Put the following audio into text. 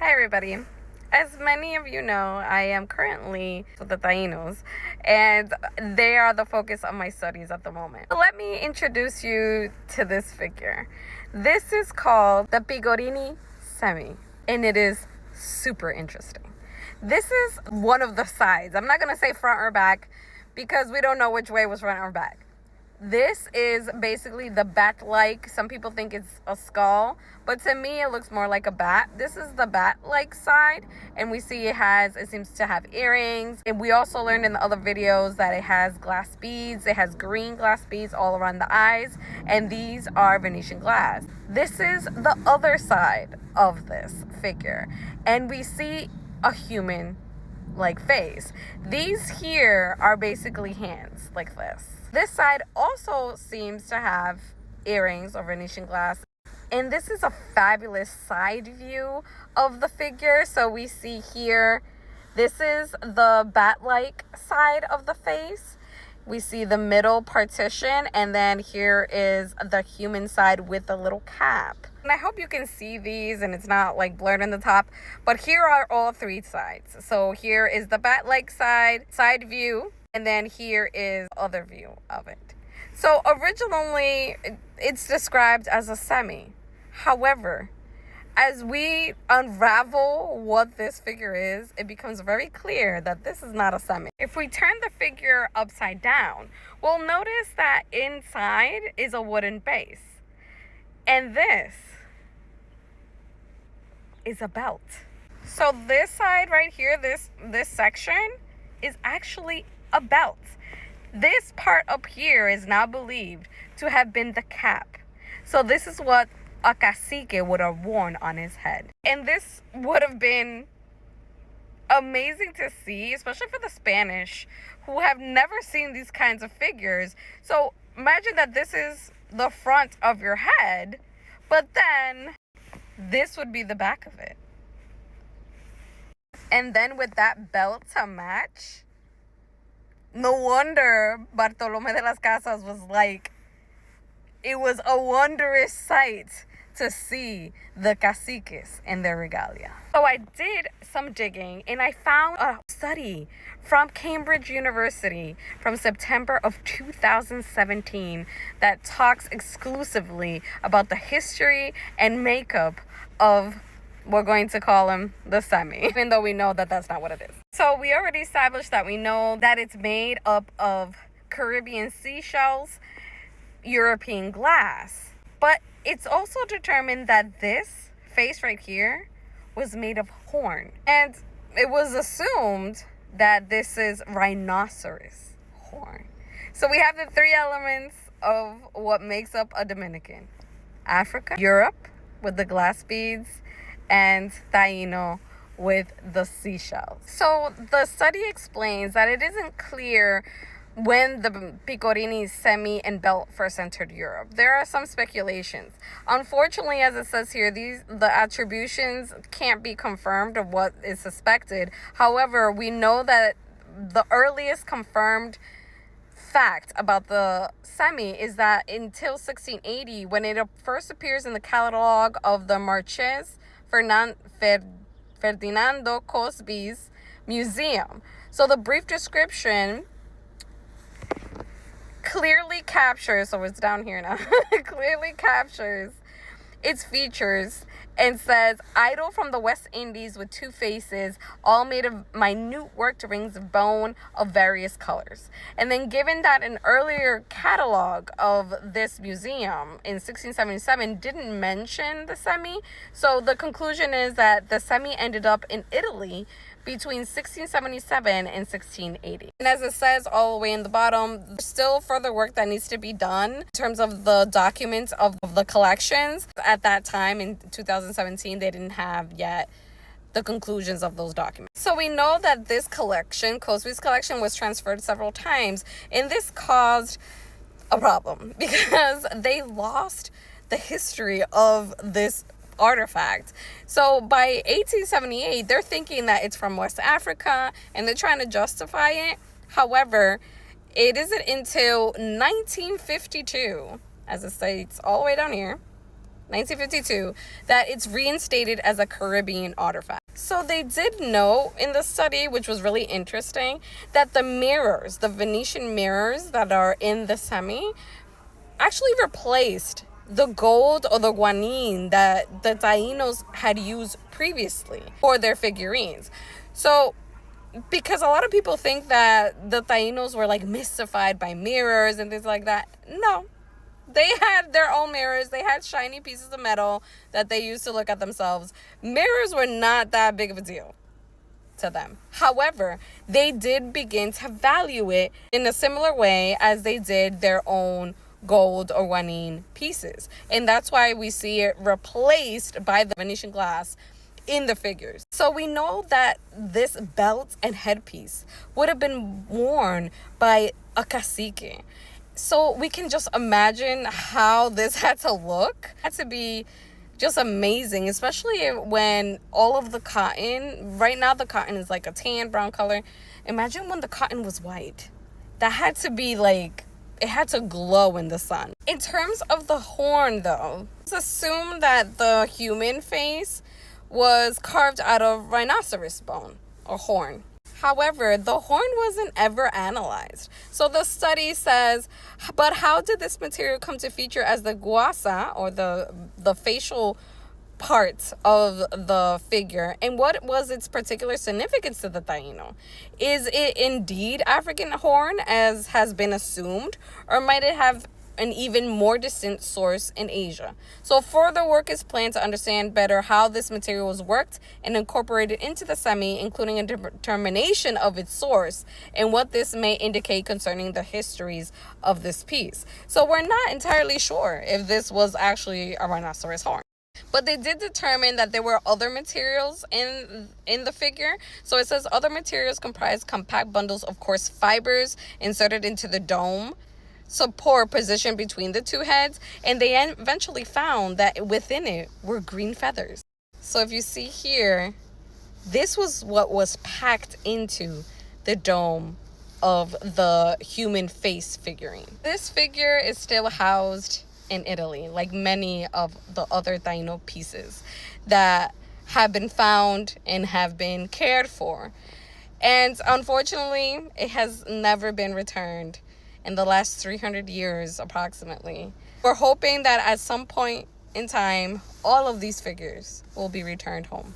Hi everybody. As many of you know, I am currently with the Tainos, and they are the focus of my studies at the moment. So let me introduce you to this figure. This is called the Pigorini Cemi, and it is super interesting. This is one of the sides. I'm not going to say front or back because we don't know which way was front or back. This is basically the bat-like. Some people think it's a skull, but to me it looks more like a bat. This is the bat-like side, and we see it seems to have earrings. And we also learned in the other videos that it has glass beads. It has green glass beads all around the eyes, and these are Venetian glass. This is the other side of this figure, and we see a human like face. These here are basically hands like this. This side also seems to have earrings or Venetian glass. And this is a fabulous side view of the figure. So we see here, this is the bat-like side of the face. We see the middle partition, and then here is the human side with the little cap. And I hope you can see these and it's not like blurred in the top, but here are all three sides. So here is the bat-like side view, and then here is other view of it. So originally it's described as a semi. However, as we unravel what this figure is, it becomes very clear that this is not a semi. If we turn the figure upside down, we'll notice that inside is a wooden base. And this is a belt. So this side right here, this section is actually a belt. This part up here is now believed to have been the cap. So this is what a Cacique would have worn on his head. And this would have been amazing to see, especially for the Spanish who have never seen these kinds of figures. So imagine that this is the front of your head, but then this would be the back of it. And then with that belt to match, no wonder Bartolome de las Casas was like, it was a wondrous sight to see the caciques and their regalia. So I did some digging and I found a study from Cambridge University from September of 2017 that talks exclusively about the history and makeup of, we're going to call him the semi, even though we know that that's not what it is. So we already established that we know that it's made up of Caribbean seashells, European glass, but it's also determined that this face right here was made of horn, and it was assumed that this is rhinoceros horn. So we have the three elements of what makes up a Dominican: Africa, Europe with the glass beads, and Taino with the seashells. So the study explains that it isn't clear when the Pigorini Cemi and belt first entered Europe. There are some speculations. Unfortunately, as it says here, the attributions can't be confirmed of what is suspected. However, we know that the earliest confirmed fact about the semi is that until 1680, when it first appears in the catalog of the Marches Ferdinando Cospi's museum. So the brief description clearly captures, so it's down here now, clearly captures its features and says, idol from the West Indies with two faces, all made of minute worked rings of bone of various colors. And then given that an earlier catalog of this museum in 1677 didn't mention the semi, so the conclusion is that the semi ended up in Italy between 1677 and 1680. And as it says all the way in the bottom, there's still further work that needs to be done in terms of the documents of the collections. At that time in 2017, they didn't have yet the conclusions of those documents. So we know that this collection, Cospi's collection, was transferred several times, and this caused a problem because they lost the history of this artifact. So by 1878, they're thinking that it's from West Africa and they're trying to justify it. However, it isn't until 1952, as it states all the way down here, 1952, that it's reinstated as a Caribbean artifact. So they did know in the study, which was really interesting, that the mirrors, the Venetian mirrors that are in the Zemi, actually replaced the gold or the guanine that the Tainos had used previously for their figurines. So because a lot of people think that the Tainos were like mystified by mirrors and things like that. No, they had their own mirrors. They had shiny pieces of metal that they used to look at themselves. Mirrors were not that big of a deal to them. However, they did begin to value it in a similar way as they did their own gold or guanine pieces. And that's why we see it replaced by the Venetian glass in the figures. So we know that this belt and headpiece would have been worn by a cacique. So we can just imagine how this had to look. It had to be just amazing, especially when all of the cotton, right now the cotton is like a tan brown color. Imagine when the cotton was white. That had to be like, it had to glow in the sun. In terms of the horn though, let's assume that the human face was carved out of rhinoceros bone or horn. However, the horn wasn't ever analyzed. So the study says, but how did this material come to feature as the guasa or the facial parts of the figure, and what was its particular significance to the Taino? Is it indeed African horn as has been assumed, or might it have an even more distant source in Asia? So further work is planned to understand better how this material was worked and incorporated into the Zemi, including a determination of its source and what this may indicate concerning the histories of this piece. So we're not entirely sure if this was actually a rhinoceros horn. But they did determine that there were other materials in the figure. So it says other materials comprise compact bundles of coarse fibers inserted into the dome, support position between the two heads, and they eventually found that within it were green feathers. So if you see here, this was what was packed into the dome of the human face figurine. This figure is still housed in Italy, like many of the other Taino pieces that have been found and have been cared for. And unfortunately, it has never been returned in the last 300 years approximately. We're hoping that at some point in time, all of these figures will be returned home.